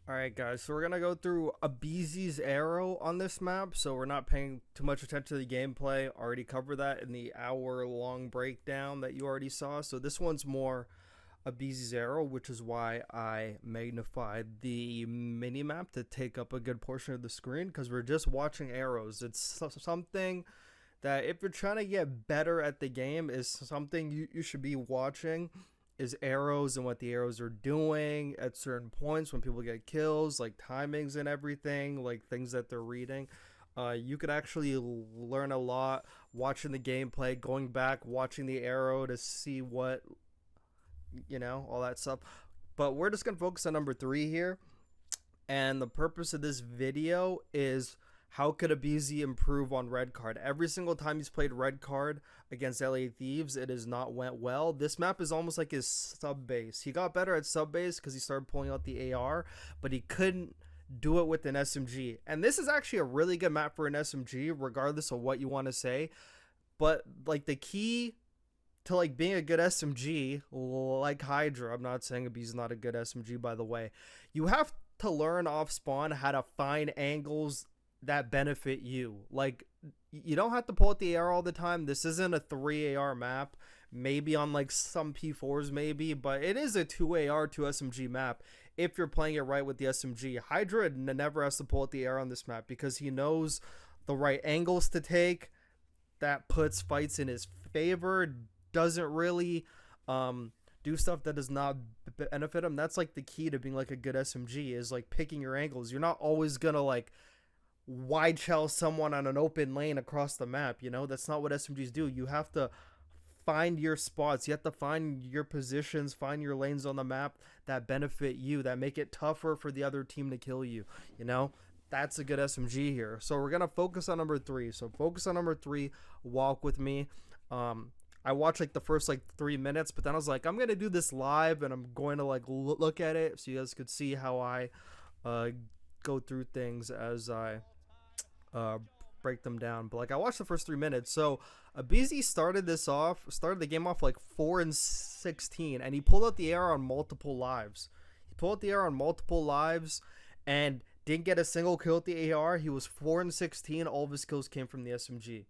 Alright guys, so we're gonna go through aBeZy's arrow on this map, so we're not paying too much attention to the gameplay. Already covered that in the hour-long breakdown that you already saw. So this one's more aBeZy's arrow, which is why I magnified the mini-map to take up a good portion of the screen, because we're just watching arrows. It's something that if you're trying to get better at the game is something you should be watching, is arrows and what the arrows are doing at certain points when people get kills, like timings and everything, like things that they're reading. You could actually learn a lot watching the gameplay, going back, watching the arrow to see what, all that stuff. But we're just going to focus on number 3 here. And the purpose of this video is how could aBeZy improve on red card? Every single time he's played red card against LA Thieves, it has not went well. This map is almost like his sub base. He got better at sub base because he started pulling out the AR, but he couldn't do it with an SMG. And this is actually a really good map for an SMG, regardless of what you want to say. But like the key to like being a good SMG, like Hydra, I'm not saying aBeZy's not a good SMG, by the way. You have to learn off spawn how to find angles that benefit you. Like, you don't have to pull out the AR all the time. This isn't a 3 AR map, maybe on like some P4s maybe, but it is a 2 AR 2 SMG map if you're playing it right with the SMG. Hydra never has to pull out the AR on this map because he knows the right angles to take. That puts fights in his favor, doesn't really do stuff that does not benefit him. That's like the key to being like a good SMG, is like picking your angles. You're not always gonna like wide shell someone on an open lane across the map. That's not what SMGs do. You have to find your spots. You have to find your positions, find your lanes on the map that benefit you, that make it tougher for the other team to kill you. That's a good SMG here. So we're gonna focus on number 3. So focus on number 3. Walk with me. I watched like the first like 3 minutes, but then I was like, I'm gonna do this live and I'm going to like look at it so you guys could see how I go through things as I break them down. But like, I watched the first 3 minutes. So aBeZy started the game off like 4-16, and he pulled out the AR on multiple lives. And didn't get a single kill with the AR. He was 4-16. All of his kills came from the SMG.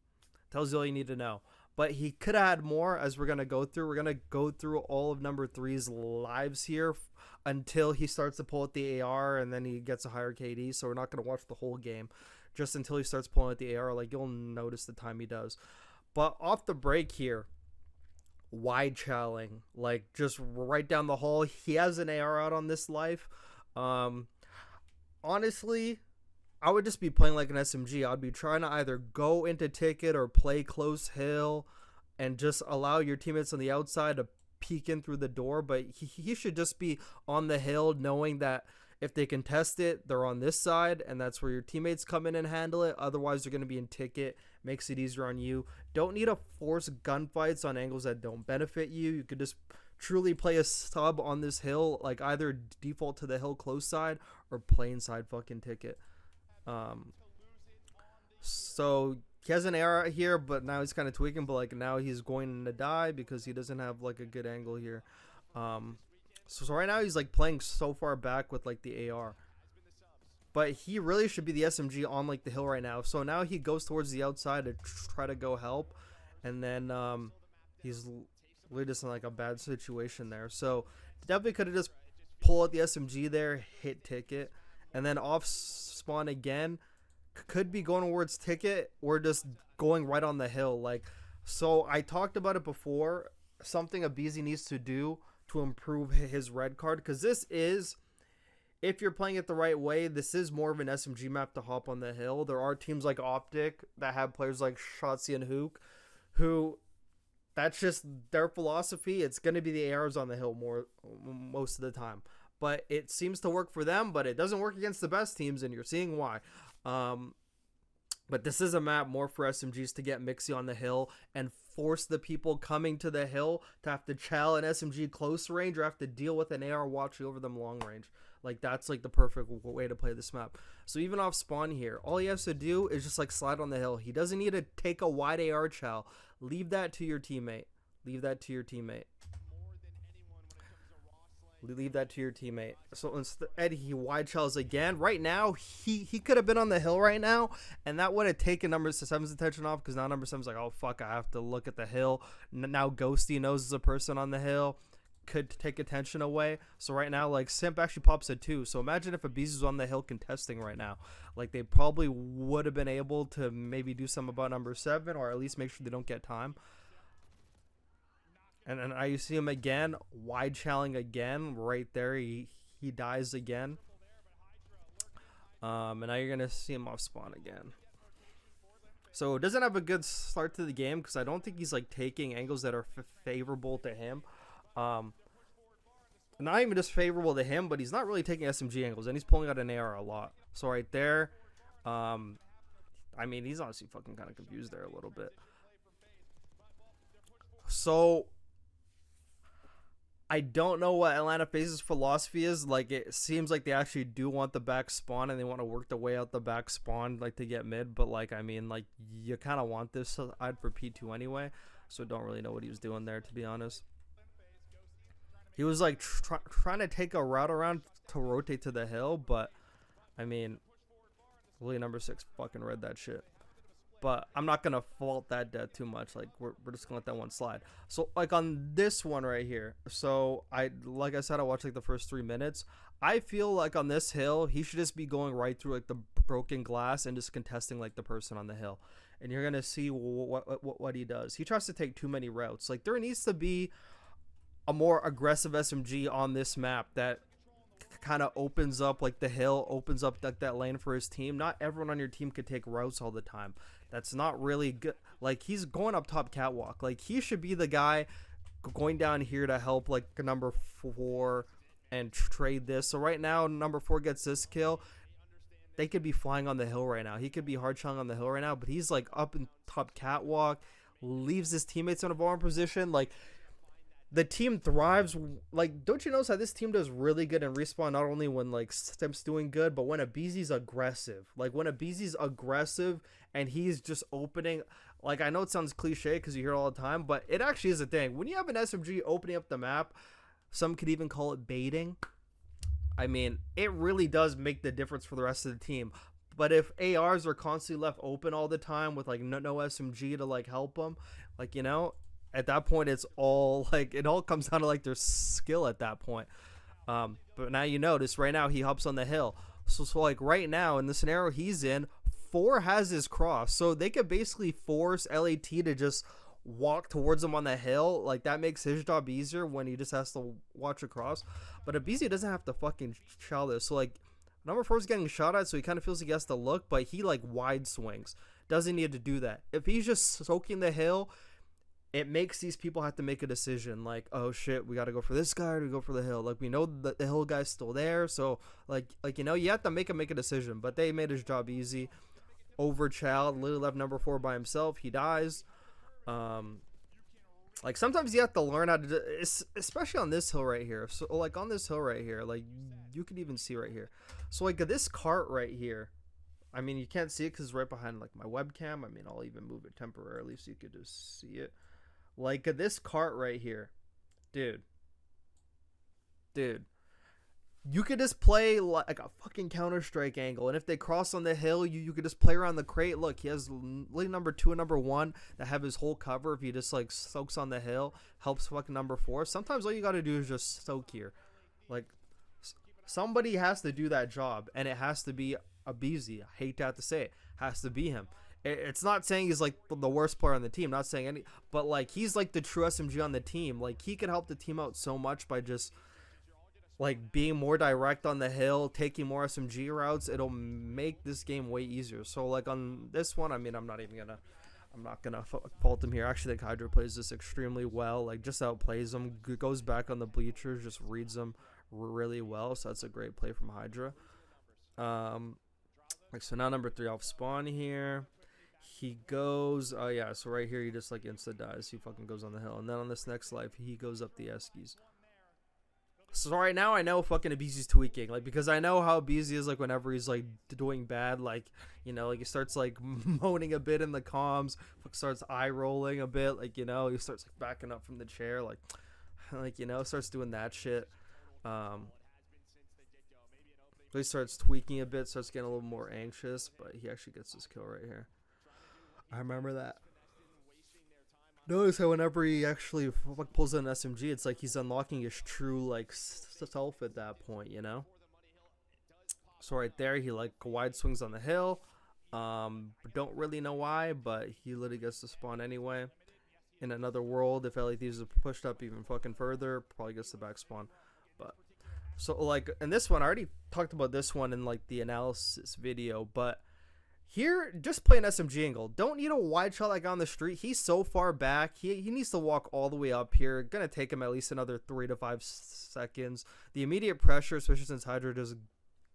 Tells you all you need to know. But he could have had more, as we're going to go through. We're going to go through all of number 3's lives here until he starts to pull out the AR, and then he gets a higher KD. So we're not going to watch the whole game, just until he starts pulling out the AR. Like, you'll notice the time he does. But off the break here, wide challing, like just right down the hall. He has an AR out on this life. Honestly, I would just be playing like an SMG. I'd be trying to either go into ticket or play close hill and just allow your teammates on the outside to peek in through the door. But he should just be on the hill, knowing that if they contest it, they're on this side, and that's where your teammates come in and handle it. Otherwise, they're going to be in ticket. Makes it easier on you. Don't need to force gunfights on angles that don't benefit you. You could just truly play a sub on this hill, like either default to the hill close side or play inside fucking ticket. So he has an AR here, but now he's kind of tweaking, but like now he's going to die because he doesn't have like a good angle here. So right now he's like playing so far back with like the AR, but he really should be the SMG on like the hill right now. So now he goes towards the outside to try to go help, and then he's really just in like a bad situation there. So definitely could have just pulled out the SMG there, hit ticket, and then off spawn again. Could be going towards ticket or just going right on the hill. Like, so I talked about it before. Something aBeZy needs to do to improve his red card, because this is, if you're playing it the right way, this is more of an SMG map to hop on the hill. There are teams like Optic that have players like Shotzi and Hook, who that's just their philosophy. It's going to be the ARs on the hill most of the time. But it seems to work for them, but it doesn't work against the best teams, and you're seeing why. But this is a map more for SMGs to get Mixy on the hill and force the people coming to the hill to have to chow an SMG close range or have to deal with an AR watching over them long range. Like, that's like the perfect way to play this map. So even off spawn here, all he has to do is just like slide on the hill. He doesn't need to take a wide AR chow. Leave that to your teammate. Leave that to your teammate. So instead, he wide shells again. Right now, he could have been on the hill right now, and that would have taken number seven's attention off, because now number seven's like, oh fuck, I have to look at the hill. Now Ghosty knows there's a person on the hill, could take attention away. So right now, like, Simp actually pops a 2. So imagine if aBeZy was on the hill contesting right now. Like, they probably would have been able to maybe do something about number 7, or at least make sure they don't get time. And then I see him again, wide challing again, right there. He dies again. And now you're gonna see him off spawn again. So it doesn't have a good start to the game, because I don't think he's like taking angles that are favorable to him. Not even just favorable to him, but he's not really taking SMG angles, and he's pulling out an AR a lot. So right there, I mean, he's honestly fucking kind of confused there a little bit. So I don't know what Atlanta FaZe's philosophy is. Like, it seems like they actually do want the back spawn, and they want to work their way out the back spawn, like, to get mid. But, like, I mean, like, you kind of want this side for P2 anyway. So don't really know what he was doing there, to be honest. He was, like, trying to take a route around to rotate to the hill. But, I mean, really number 6 fucking read that shit. But I'm not going to fault that death too much. Like, we're just going to let that one slide. So, like, on this one right here. So, like I said, I watched, like, the first 3 minutes. I feel like on this hill, he should just be going right through, like, the broken glass and just contesting, like, the person on the hill. And you're going to see what he does. He tries to take too many routes. Like, there needs to be a more aggressive SMG on this map that kind of opens up, like, the hill, opens up, like, that lane for his team. Not everyone on your team could take routes all the time. That's not really good. Like, he's going up top catwalk. Like, he should be the guy going down here to help, like, number 4 and trade this. So right now, number 4 gets this kill. They could be flying on the hill right now. He could be hard chilling on the hill right now, but he's, like, up in top catwalk, leaves his teammates in a vulnerable position. Like, the team thrives. Like, don't you notice how this team does really good in respawn, not only when, like, Stimp's doing good, but when aBeZy's aggressive. Like, when aBeZy's aggressive and he's just opening, like, I know it sounds cliche because you hear it all the time, but it actually is a thing. When you have an SMG opening up the map, some could even call it baiting. I mean, it really does make the difference for the rest of the team. But if ARs are constantly left open all the time with, like, no SMG to, like, help them, like, you know, at that point, it's all, like, it all comes down to, like, their skill at that point. But now you notice, right now, he hops on the hill. So, like, right now, in the scenario he's in, 4 has his cross. So they could basically force LAT to just walk towards him on the hill. Like, that makes his job easier when he just has to watch across. But aBeZy doesn't have to fucking chow this. So, like, number 4 is getting shot at, so he kind of feels he has to look, but he, like, wide swings. Doesn't need to do that. If he's just soaking the hill, it makes these people have to make a decision, like, oh shit, we got to go for this guy or do we go for the hill? Like, we know that the hill guy's still there, so like you know, you have to make a decision. But they made his job easy. Over Child, literally left number 4 by himself. He dies. Like, sometimes you have to learn how to do, especially on this hill right here. So, like, on this hill right here, like, you can even see right here. So, like, this cart right here, I mean, you can't see it because it's right behind, like, my webcam. I mean, I'll even move it temporarily so you could just see it. Like, this cart right here, dude, you could just play like a fucking Counter-Strike angle, and if they cross on the hill, you could just play around the crate. Look, he has lane number 2 and number 1 that have his whole cover. If he just, like, soaks on the hill, helps fucking number 4. Sometimes all you gotta do is just soak here. Like, somebody has to do that job, and it has to be aBeZy. I hate to have to say it, has to be him. It's not saying he's, like, the worst player on the team, not saying any, but, like, he's, like, the true SMG on the team. Like, he could help the team out so much by just, like, being more direct on the hill, taking more SMG routes. It'll make this game way easier. So, like, on this one, I mean, I'm not gonna fault him here. I actually think Hydra plays this extremely well. Like, just outplays him, goes back on the bleachers, just reads them really well. So that's a great play from Hydra. Like, so now number 3 off spawn here. He goes, oh yeah, so right here he just, like, insta dies. He fucking goes on the hill. And then on this next life, he goes up the Eskies. So right now I know fucking aBeZy's tweaking, like, because I know how aBeZy is, like, whenever he's, like, doing bad, like, you know, like, he starts, like, moaning a bit in the comms, starts eye rolling a bit, like, you know, he starts, like, backing up from the chair, like, you know, starts doing that shit. Um, so he starts tweaking a bit, starts getting a little more anxious, but he actually gets his kill right here. I remember that. Notice how whenever he actually pulls out an SMG, it's like he's unlocking his true like self at that point, you know. So right there, he like wide swings on the hill. Don't really know why, but he literally gets to spawn anyway. In another world, if LA Thieves is pushed up even fucking further, probably gets the back spawn. But so like in this one, I already talked about this one in like the analysis video, but here, just play an SMG angle. Don't need a wide shot like on the street. He's so far back. He needs to walk all the way up here. Gonna take him at least another 3 to 5 seconds. The immediate pressure, especially since Hydra just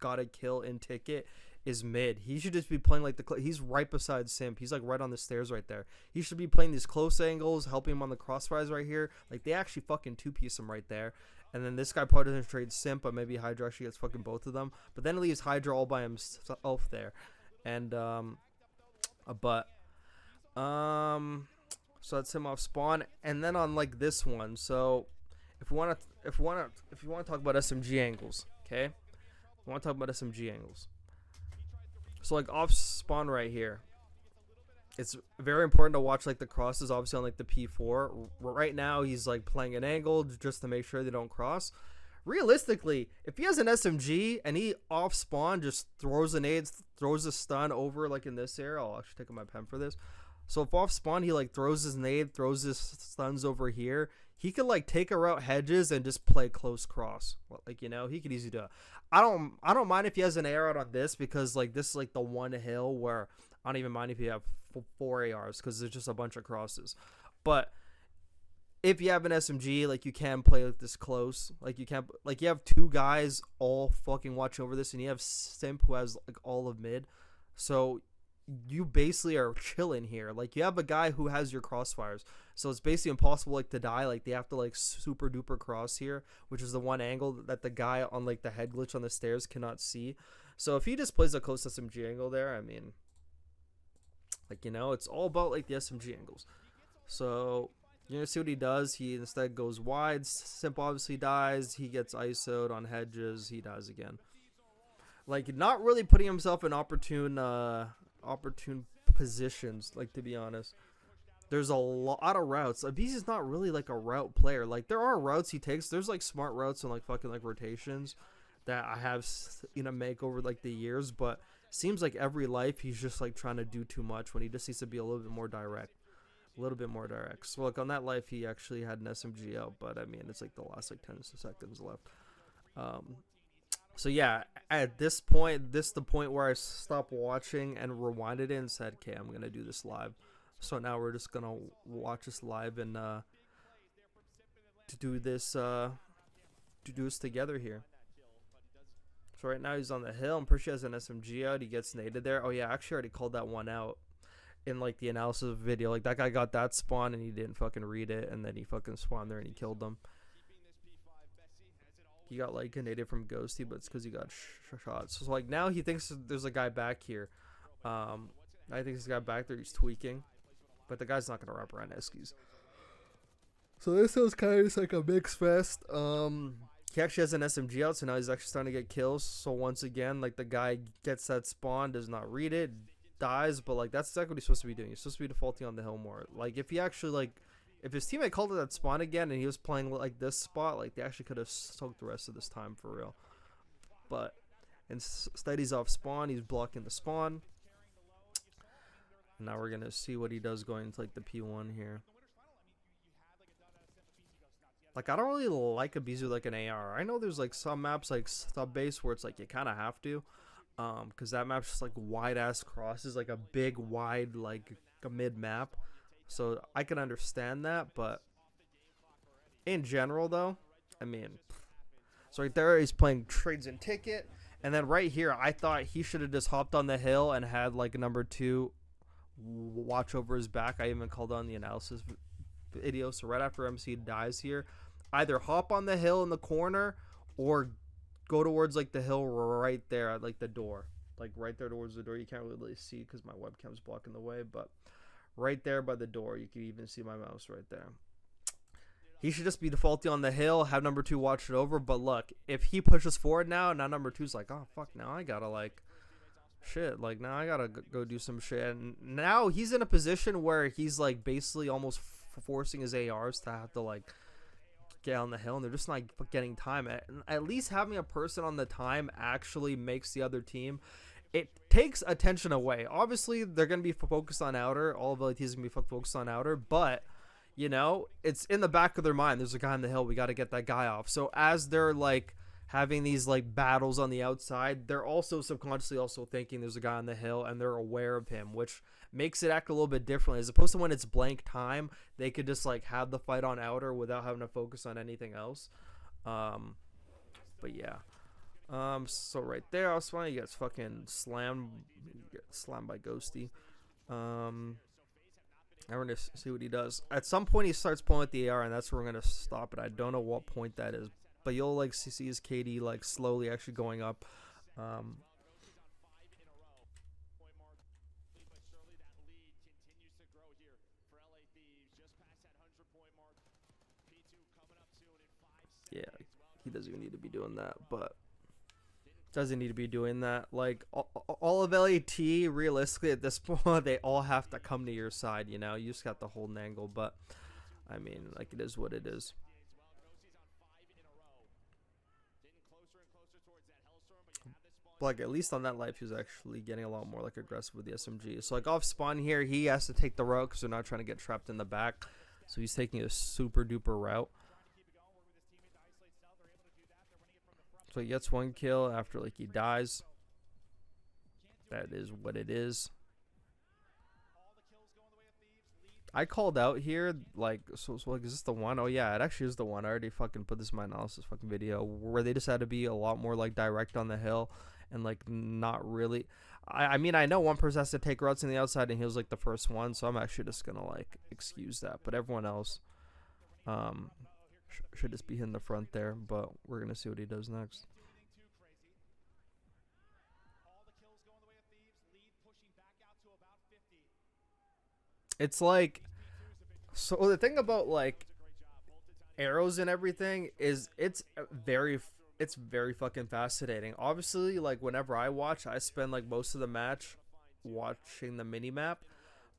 got a kill in ticket, is mid. He should just be playing like he's right beside Simp. He's like right on the stairs right there. He should be playing these close angles, helping him on the crossfires right here. Like they actually fucking two-piece him right there. And then this guy probably doesn't trade Simp, but maybe Hydra actually gets fucking both of them. But then it leaves Hydra all by himself there. And so that's him off spawn. And then on like this one, so if you want to talk about SMG angles, okay, we want to talk about SMG angles. So like off spawn right here, it's very important to watch like the crosses, obviously on like the P4. Right now he's like playing an angle just to make sure they don't cross. Realistically, if he has an SMG and he off spawn just throws a nade, throws a stun over like in this area, I'll actually take my pen for this. So if off spawn he like throws his nade, throws his stuns over here, he could like take a route hedges and just play close cross. Like, you know, he could easily do it. I don't mind if he has an AR out on this, because like this is like the one hill where I don't even mind if you have 4 ARs, because there's just a bunch of crosses. But if you have an SMG, like you can play like this close. Like you can't, like you have 2 guys all fucking watching over this, and you have Simp who has like all of mid. So you basically are chilling here. Like you have a guy who has your crossfires, so it's basically impossible like to die. Like they have to like super duper cross here, which is the one angle that the guy on like the head glitch on the stairs cannot see. So if he just plays a close SMG angle there, I mean, like, you know, it's all about like the SMG angles. So you're going to see what he does. He instead goes wide. Simp obviously dies. He gets ISO'd on hedges. He dies again. Like, not really putting himself in opportune positions, like, to be honest. There's a lot of routes. aBeZy's not really, like, a route player. Like, there are routes he takes. There's, like, smart routes and, like, fucking, like, rotations that I have, you know, make over, like, the years. But seems like every life he's just, like, trying to do too much when he just needs to be a little bit more direct. So like on that life he actually had an SMG out, but I mean it's like the last like 10 seconds left. So yeah, at this point, this is the point where I stopped watching and rewinded it and said, okay, I'm gonna do this live. So now we're just gonna watch this live and to do this together here. So right now he's on the hill. I'm pretty sure he has an SMG out. He gets naded there. Oh yeah, I actually already called that one out in like the analysis video. Like that guy got that spawn and he didn't fucking read it, and then he fucking spawned there and he killed them. He got like naded from Ghosty, but it's because he got shot. So like now he thinks there's a guy back here. I think this guy back there, he's tweaking, but the guy's not gonna wrap around Eskies. So this is kind of just like a mix fest. He actually has an SMG out, so now he's actually starting to get kills. So once again, like the guy gets that spawn, does not read it, dies, but like that's exactly what he's supposed to be doing. He's supposed to be defaulting on the hill more. Like if he actually like, if his teammate called it that spawn again and he was playing like this spot, like they actually could have soaked the rest of this time for real. But instead he's off spawn, he's blocking the spawn. And now we're gonna see what he does going into like the P1 here. Like I don't really like aBeZy with like an AR. I know there's like some maps like sub base where it's like you kind of have to. Because that map's just like wide ass crosses, like a big wide like a mid map, so I can understand that. But in general though, I mean, so right there he's playing trades and ticket, and then right here I thought he should have just hopped on the hill and had like a number 2 watch over his back. I even called on the analysis video. So right after MC dies here, either hop on the hill in the corner or go towards like the hill right there at like the door, like right there towards the door. You can't really see because my webcam's blocking the way, but right there by the door, you can even see my mouse right there. He should just be defaulting on the hill, have number 2 watch it over. But look, if he pushes forward now number 2's like, oh fuck, now I gotta like shit, like now I gotta go do some shit. And now he's in a position where he's like basically almost forcing his ARs to have to like get on the hill, and they're just not getting time. At least having a person on the time actually makes the other team, it takes attention away. Obviously they're gonna be focused on outer, all of the teams gonna be focused on outer, but you know, it's in the back of their mind, there's a guy on the hill, we got to get that guy off. So as they're like having these like battles on the outside, they're also subconsciously also thinking there's a guy on the hill, and they're aware of him, which makes it act a little bit differently, as opposed to when it's blank time, they could just like have the fight on outer without having to focus on anything else. But yeah, so right there, I was funny, he gets fucking slammed by Ghosty. Now we're gonna see what he does. At some point he starts pulling with the AR, and that's where we're gonna stop it. I don't know what point that is, but you'll like see his KD like slowly actually going up. Yeah, he doesn't even need to be doing that, but doesn't need to be doing that. Like all of LAT, realistically at this point, they all have to come to your side. You know, you just got to hold an angle, but I mean, like, it is what it is. But like, at least on that life, he was actually getting a lot more like aggressive with the SMG. So like off spawn here, he has to take the route because they're not trying to get trapped in the back. So he's taking a super duper route. So he gets 1 kill after like he dies. That is what it is. I called out here like, so like, is this the one? Oh yeah, it actually is the one. I already fucking put this in my analysis fucking video where they just had to be a lot more like direct on the hill and like not really. I mean, I know one person has to take routes on the outside, and he was like the first one, so I'm actually just gonna like excuse that. But everyone else, should just be in the front there, but we're gonna see what he does next. It's like, so the thing about like arrows and everything is it's very fucking fascinating. Obviously, like whenever I watch, I spend like most of the match watching the mini map,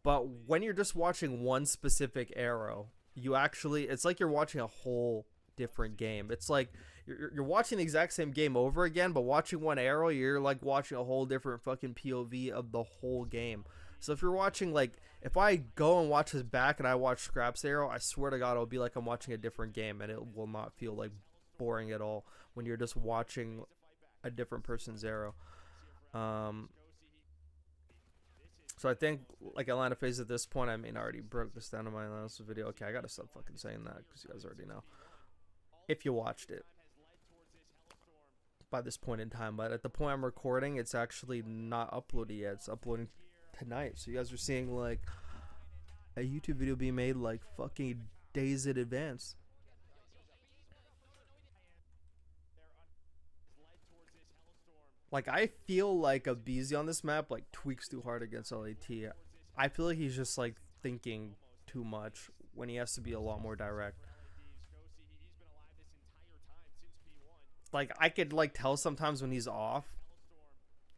but when you're just watching one specific arrow, you actually, it's like you're watching a whole different game. It's like you're watching the exact same game over again, but watching one arrow, you're like watching a whole different fucking POV of the whole game. So if you're watching, like, if I go and watch his back and I watch Scrap's arrow, I swear to God, it'll be like I'm watching a different game, and it will not feel like boring at all when you're just watching a different person's arrow. So I think like Atlanta phase at this point, I mean, I already broke this down in my analysis video. Okay, I gotta stop fucking saying that because you guys already know if you watched it by this point in time. But at the point I'm recording, it's actually not uploaded yet. It's uploading tonight, so you guys are seeing like a YouTube video being made like fucking days in advance. Like, I feel like aBeZy on this map like tweaks too hard against LAT. I feel like he's just like thinking too much when he has to be a lot more direct. Like, I could like tell sometimes when he's off,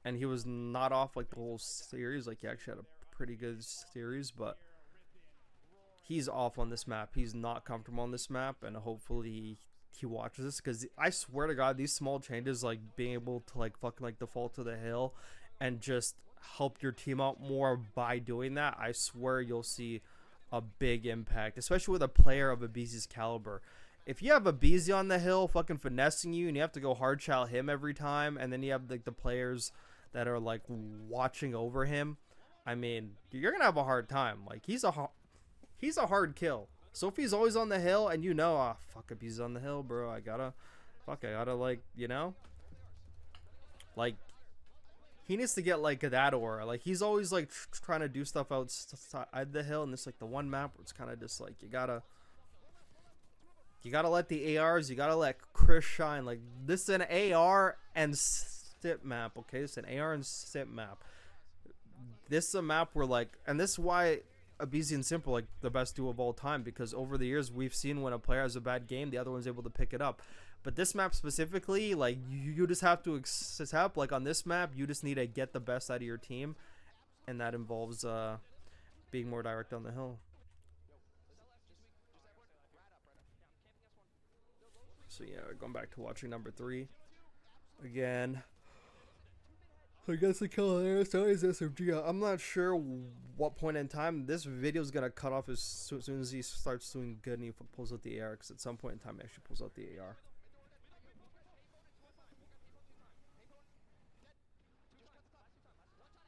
and he was not off like the whole series. Like, he actually had a pretty good series, but he's off on this map. He's not comfortable on this map, and hopefully he watches this, because I swear to God, these small changes, like being able to like fucking like default to the hill and just help your team out more by doing that, I swear you'll see a big impact, especially with a player of aBeZy's caliber. If you have aBeZy on the hill fucking finessing you, and you have to go hard chow him every time, and then you have like the players that are like watching over him, I mean, you're gonna have a hard time. Like, he's a hard kill. So if he's always on the hill, and you know, ah, fuck, if he's on the hill, bro, I gotta like, you know, like, he needs to get like that aura. Like, he's always like trying to do stuff outside the hill, and it's like the one map where it's kind of just like you gotta let the ARs, you gotta let Chris shine. Like, this is an AR and SIP map, okay? It's an AR and SIP map. This is a map where like, and this is why aBeZy and Simple like the best duo of all time, because over the years we've seen when a player has a bad game, the other one's able to pick it up. But this map specifically, like you just have to accept, like on this map, you just need to get the best out of your team, and that involves being more direct on the hill. So yeah, going back to watching number 3 again. I guess the killer is always SMG. I'm not sure what point in time this video is gonna cut off as soon as he starts doing good and he pulls out the AR. Because at some point in time, he actually pulls out the AR.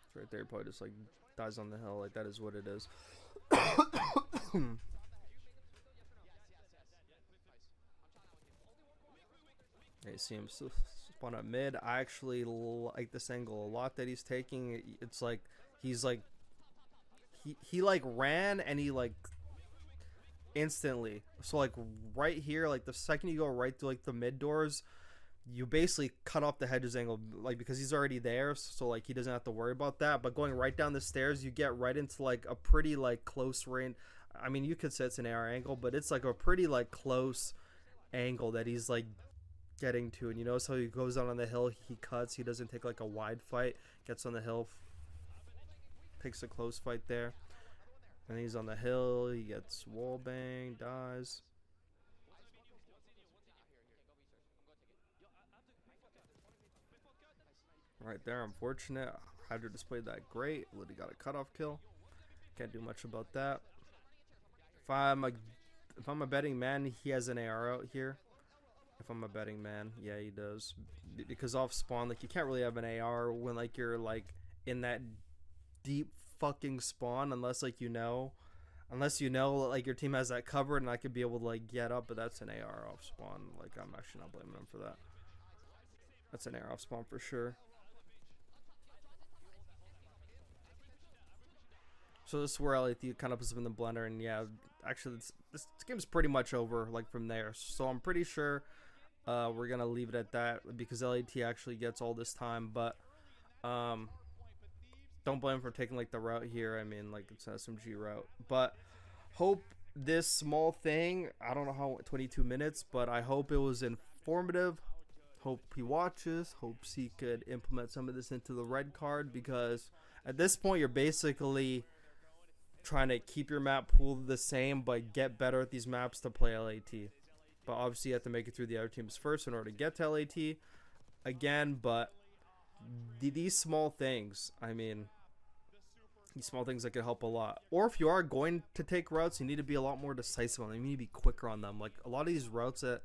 It's right there. He probably just like dies on the hill. Like that is what it is. You see him spawn up mid. I actually like this angle a lot that he's taking. It's like he's like he like ran and he like instantly. So like right here, like the second you go right to like the mid doors, you basically cut off the hedges angle, like because he's already there. So like he doesn't have to worry about that. But going right down the stairs, you get right into like a pretty like close range. I mean, you could say it's an AR angle, but it's like a pretty like close angle that he's like getting to. And you notice how he goes down on the hill, he cuts, he doesn't take like a wide fight, gets on the hill, takes a close fight there, and he's on the hill, he gets wall bang, dies. Right there, unfortunate. Hydra displayed that great, Liddy got a cutoff kill, can't do much about that. If I'm a betting man, he has an AR out here. If I'm a betting man, yeah, he does. Because off spawn, like you can't really have an AR when like you're like in that deep fucking spawn, unless like unless you know like your team has that covered and I could be able to like get up. But that's an AR off spawn. Like I'm actually not blaming him for that. That's an AR off spawn for sure. So this is where LAT kind of puts him in the blender, and yeah, actually this game's pretty much over like from there. So I'm pretty sure we're gonna leave it at that because LAT actually gets all this time. But don't blame him for taking like the route here. I mean, like it's an SMG route. But hope this small thing, I don't know how 22 minutes, but I hope it was informative. Hope he watches. Hopes he could implement some of this into the red card, because at this point you're basically trying to keep your map pool the same but get better at these maps to play LAT. But obviously you have to make it through the other teams first in order to get to LAT again. But these small things, I mean, these small things that could help a lot. Or if you are going to take routes, you need to be a lot more decisive on them. You need to be quicker on them. Like a lot of these routes that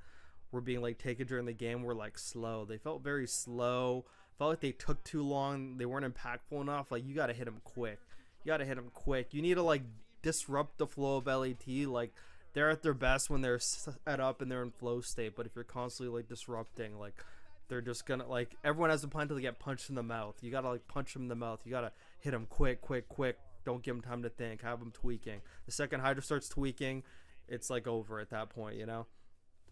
were being like taken during the game were like slow. They felt very slow. Felt like they took too long. They weren't impactful enough. Like you got to hit them quick. You gotta hit them quick. You need to like disrupt the flow of LAT. Like they're at their best when they're set up and they're in flow state. But if you're constantly like disrupting, like they're just gonna like everyone has a plan to get punched in the mouth. You gotta like punch them in the mouth. You gotta hit them quick. Don't give them time to think. Have them tweaking. The second Hydra starts tweaking, it's like over at that point, you know.